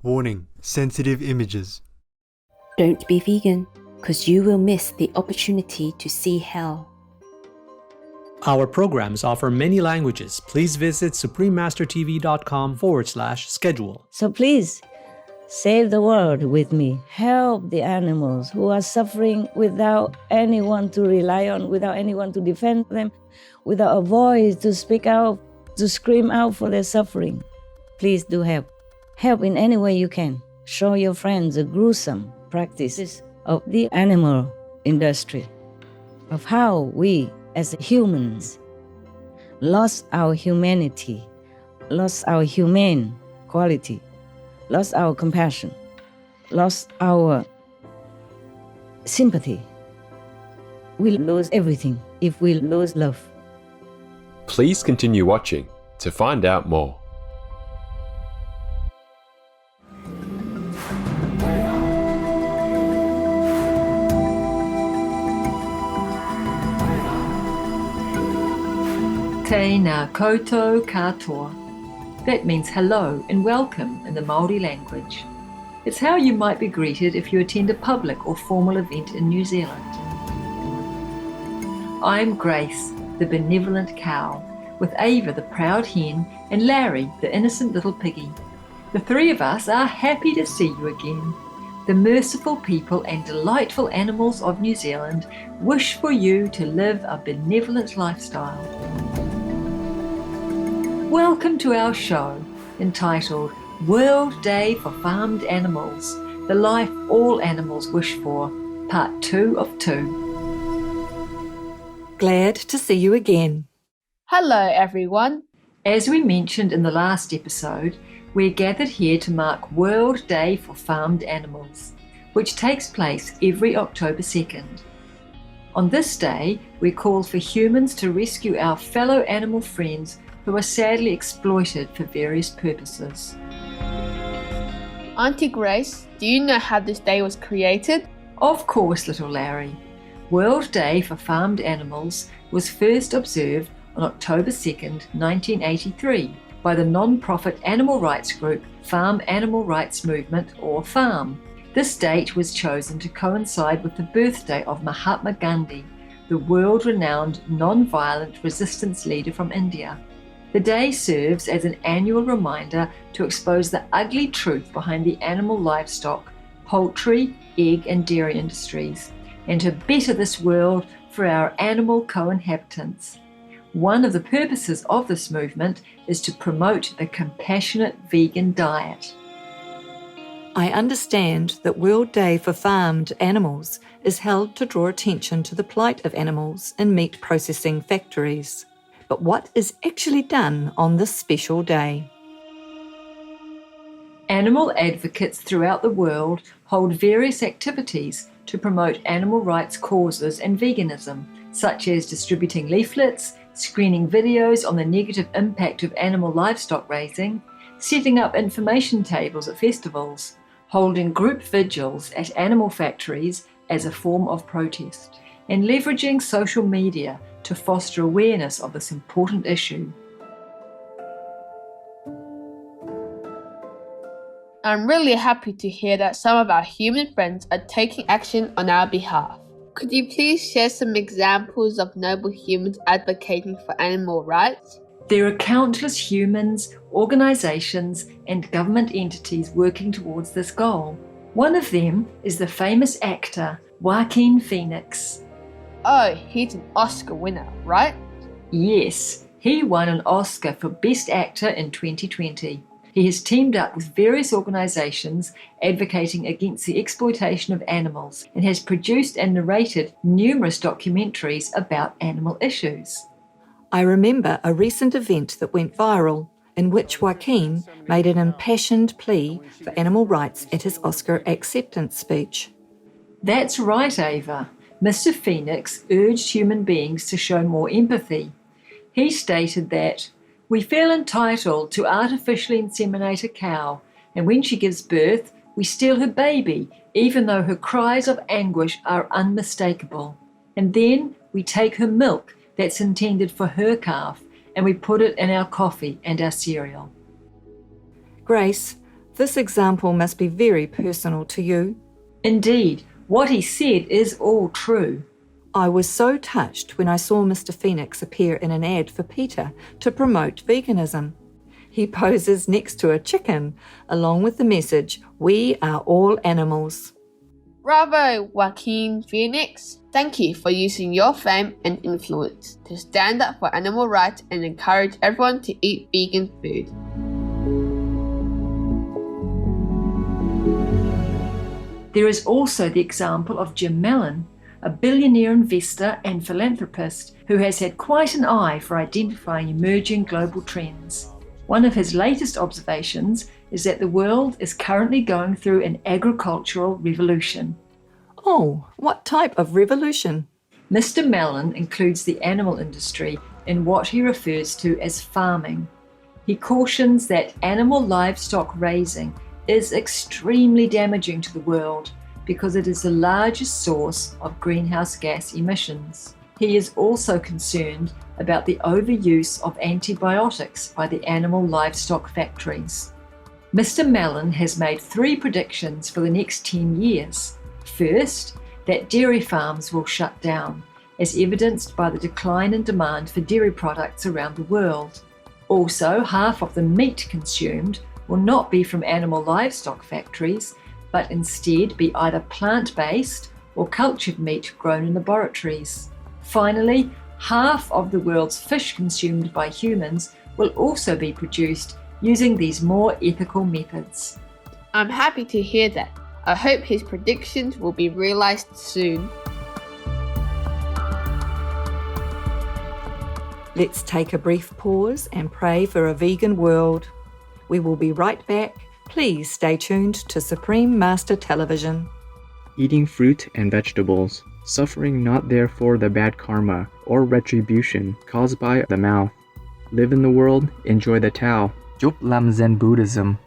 Warning, sensitive images. Don't be vegan, because you will miss the opportunity to see hell. Our programs offer many languages. Please visit suprememastertv.com/schedule. So please, save the world with me. Help the animals who are suffering without anyone to rely on, without anyone to defend them, without a voice to speak out, to scream out for their suffering. Please do help. Help in any way you can. Show your friends the gruesome practices of the animal industry, of how we as humans lost our humanity, lost our humane quality, lost our compassion, lost our sympathy. We lose everything if we lose love. Please continue watching to find out more. Tēnā koutou katoa. That means hello and welcome in the Māori language. It's how you might be greeted if you attend a public or formal event in New Zealand. I'm Grace, the benevolent cow, with Ava, the proud hen, and Larry, the innocent little piggy. The three of us are happy to see you again. The merciful people and delightful animals of New Zealand wish for you to live a benevolent lifestyle. Welcome to our show, entitled World Day for Farmed Animals, the life all animals wish for, part 2 of 2. Glad to see you again. Hello, everyone. As we mentioned in the last episode, we're gathered here to mark World Day for Farmed Animals, which takes place every October 2nd. On this day, we call for humans to rescue our fellow animal friends who are sadly exploited for various purposes. Auntie Grace, do you know how this day was created? Of course, little Larry. World Day for Farmed Animals was first observed on October 2nd, 1983 by the non-profit animal rights group Farm Animal Rights Movement, or FARM. This date was chosen to coincide with the birthday of Mahatma Gandhi, the world-renowned non-violent resistance leader from India. The day serves as an annual reminder to expose the ugly truth behind the animal livestock, poultry, egg and dairy industries, and to better this world for our animal co-inhabitants. One of the purposes of this movement is to promote the compassionate vegan diet. I understand that World Day for Farmed Animals is held to draw attention to the plight of animals in meat processing factories. But what is actually done on this special day? Animal advocates throughout the world hold various activities to promote animal rights causes and veganism, such as distributing leaflets, screening videos on the negative impact of animal livestock raising, setting up information tables at festivals, holding group vigils at animal factories as a form of protest, and leveraging social media to foster awareness of this important issue. I'm really happy to hear that some of our human friends are taking action on our behalf. Could you please share some examples of noble humans advocating for animal rights? There are countless humans, organisations, and government entities working towards this goal. One of them is the famous actor Joaquin Phoenix. Oh, he's an Oscar winner, right? Yes, he won an Oscar for Best Actor in 2020. He has teamed up with various organisations advocating against the exploitation of animals and has produced and narrated numerous documentaries about animal issues. I remember a recent event that went viral in which Joaquin made an impassioned plea for animal rights at his Oscar acceptance speech. That's right, Ava. Mr. Phoenix urged human beings to show more empathy. He stated that, "We feel entitled to artificially inseminate a cow, and when she gives birth, we steal her baby, even though her cries of anguish are unmistakable. And then we take her milk that's intended for her calf, and we put it in our coffee and our cereal." Grace, This example must be very personal to you. Indeed, what he said is all true. I was so touched when I saw Mr. Phoenix appear in an ad for PETA to promote veganism. He poses next to a chicken, along with the message, "We are all animals." Bravo, Joaquin Phoenix! Thank you for using your fame and influence to stand up for animal rights and encourage everyone to eat vegan food. There is also the example of Jim Mellon, a billionaire investor and philanthropist who has had quite an eye for identifying emerging global trends. One of his latest observations is that the world is currently going through an agricultural revolution. Oh, what type of revolution? Mr. Mellon includes the animal industry in what he refers to as farming. He cautions that animal livestock raising is extremely damaging to the world because it is the largest source of greenhouse gas emissions. He is also concerned about the overuse of antibiotics by the animal livestock factories. Mr. Mellon has made 3 predictions for the next 10 years. First, that dairy farms will shut down, as evidenced by the decline in demand for dairy products around the world. Also, half of the meat consumed will not be from animal livestock factories, but instead be either plant-based or cultured meat grown in laboratories. Finally, half of the world's fish consumed by humans will also be produced using these more ethical methods. I'm happy to hear that. I hope his predictions will be realized soon. Let's take a brief pause and pray for a vegan world. We will be right back. Please stay tuned to Supreme Master Television. Eating fruit and vegetables, suffering not therefore the bad karma or retribution caused by the mouth. Live in the world, enjoy the Tao. Chúc làm Zen Buddhism.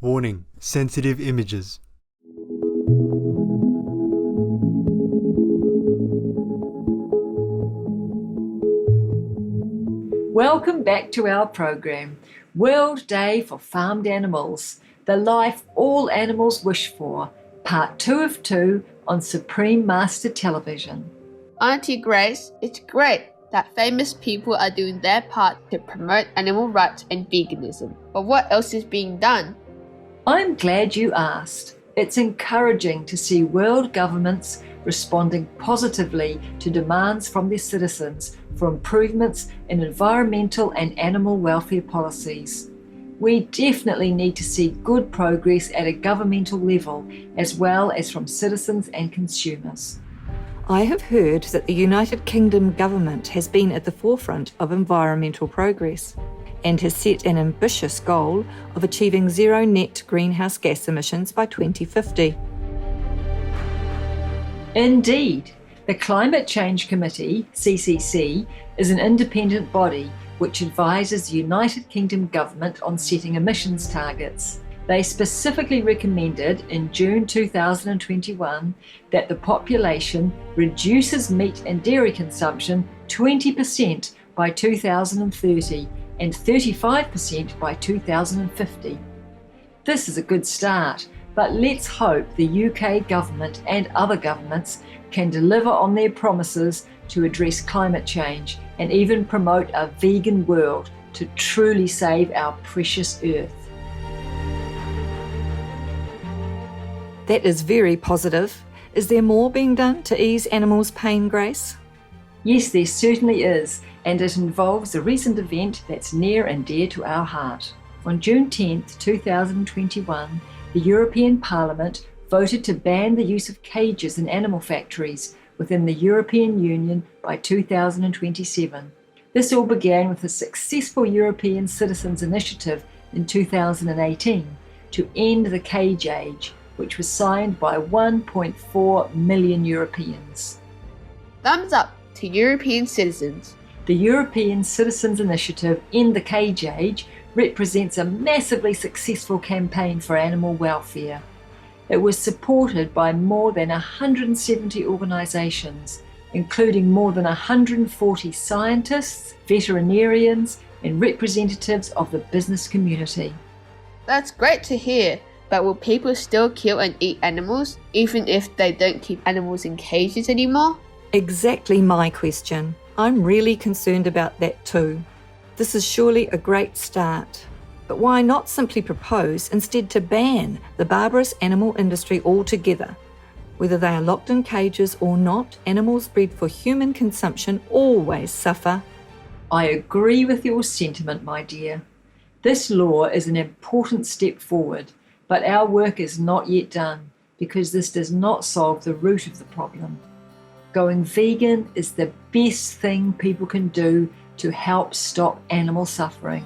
Warning: sensitive images. Welcome back to our program, World Day for Farmed Animals, the life all animals wish for, part 2 of 2 on Supreme Master Television. Auntie Grace, it's great that famous people are doing their part to promote animal rights and veganism. But what else is being done? I'm glad you asked. It's encouraging to see world governments responding positively to demands from their citizens for improvements in environmental and animal welfare policies. We definitely need to see good progress at a governmental level as well as from citizens and consumers. I have heard that the United Kingdom government has been at the forefront of environmental progress and has set an ambitious goal of achieving zero net greenhouse gas emissions by 2050. Indeed, the Climate Change Committee, CCC, is an independent body which advises the United Kingdom government on setting emissions targets. They specifically recommended in June 2021 that the population reduces meat and dairy consumption 20% by 2030 and 35% by 2050. This is a good start, but let's hope the UK government and other governments can deliver on their promises to address climate change and even promote a vegan world to truly save our precious earth. That is very positive. Is there more being done to ease animals' pain, Grace? Yes, there certainly is, and it involves a recent event that's near and dear to our heart. On June 10, 2021, the European Parliament voted to ban the use of cages in animal factories within the European Union by 2027. This all began with a successful European Citizens Initiative in 2018 to end the cage age, which was signed by 1.4 million Europeans. Thumbs up to European citizens. The European Citizens Initiative End the Cage Age represents a massively successful campaign for animal welfare. It was supported by more than 170 organisations, including more than 140 scientists, veterinarians, and representatives of the business community. That's great to hear, but will people still kill and eat animals, even if they don't keep animals in cages anymore? Exactly my question. I'm really concerned about that too. This is surely a great start. But why not simply propose instead to ban the barbarous animal industry altogether? Whether they are locked in cages or not, animals bred for human consumption always suffer. I agree with your sentiment, my dear. This law is an important step forward, but our work is not yet done because this does not solve the root of the problem. Going vegan is the best thing people can do to help stop animal suffering.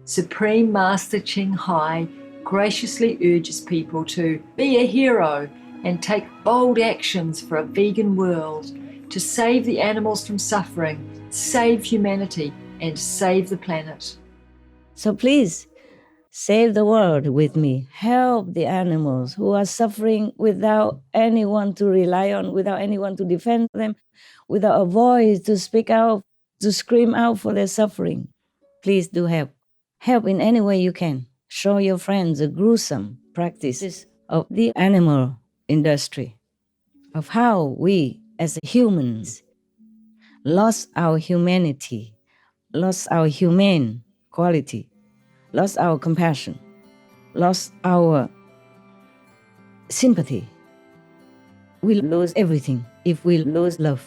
Supreme Master Ching Hai graciously urges people to be a hero and take bold actions for a vegan world, to save the animals from suffering, save humanity, and save the planet. So please, save the world with me. Help the animals who are suffering without anyone to rely on, without anyone to defend them, without a voice to speak out, to scream out for their suffering. Please do help. Help in any way you can. Show your friends the gruesome practices of the animal industry, of how we as humans lost our humanity, lost our humane quality, lost our compassion, lost our sympathy. We lose everything if we lose love.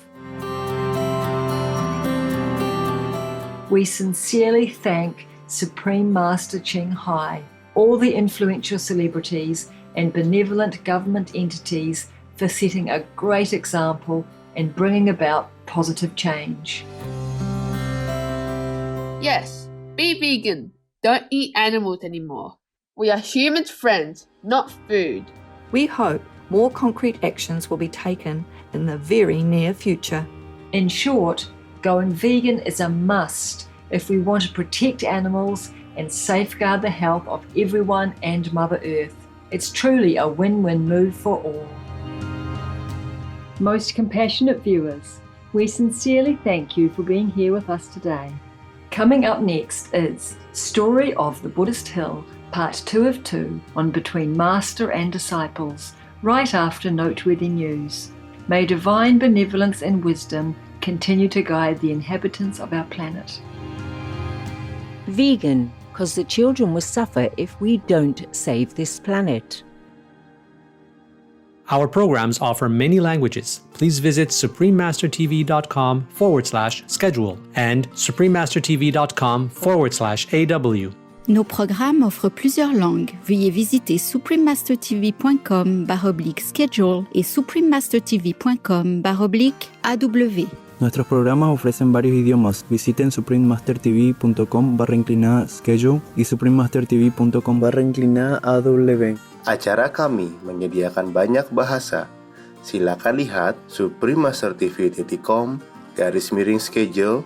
We sincerely thank Supreme Master Ching Hai, all the influential celebrities and benevolent government entities for setting a great example and bringing about positive change. Yes, be vegan. Don't eat animals anymore. We are humans' friends, not food. We hope more concrete actions will be taken in the very near future. In short, going vegan is a must if we want to protect animals and safeguard the health of everyone and Mother Earth. It's truly a win-win move for all. Most compassionate viewers, we sincerely thank you for being here with us today. Coming up next is Story of the Buddhist Hill, Part 2 of 2 on Between Master and Disciples, right after Noteworthy News. May divine benevolence and wisdom continue to guide the inhabitants of our planet. Vegan, because the children will suffer if we don't save this planet. Our programs offer many languages. Please visit suprememastertv.com/schedule and suprememastertv.com/AW. Nos programmes offrent plusieurs langues. Veuillez visiter suprememastertv.com/schedule et suprememastertv.com/AW. Nuestros programas ofrecen varios idiomas. Visiten suprememastertv.com/schedule y suprememastertv.com/AW. Acara kami menyediakan banyak bahasa. Silakan lihat suprememastertv.com/schedule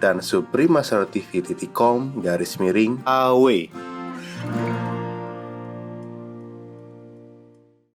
dan suprememastertv.com/AW.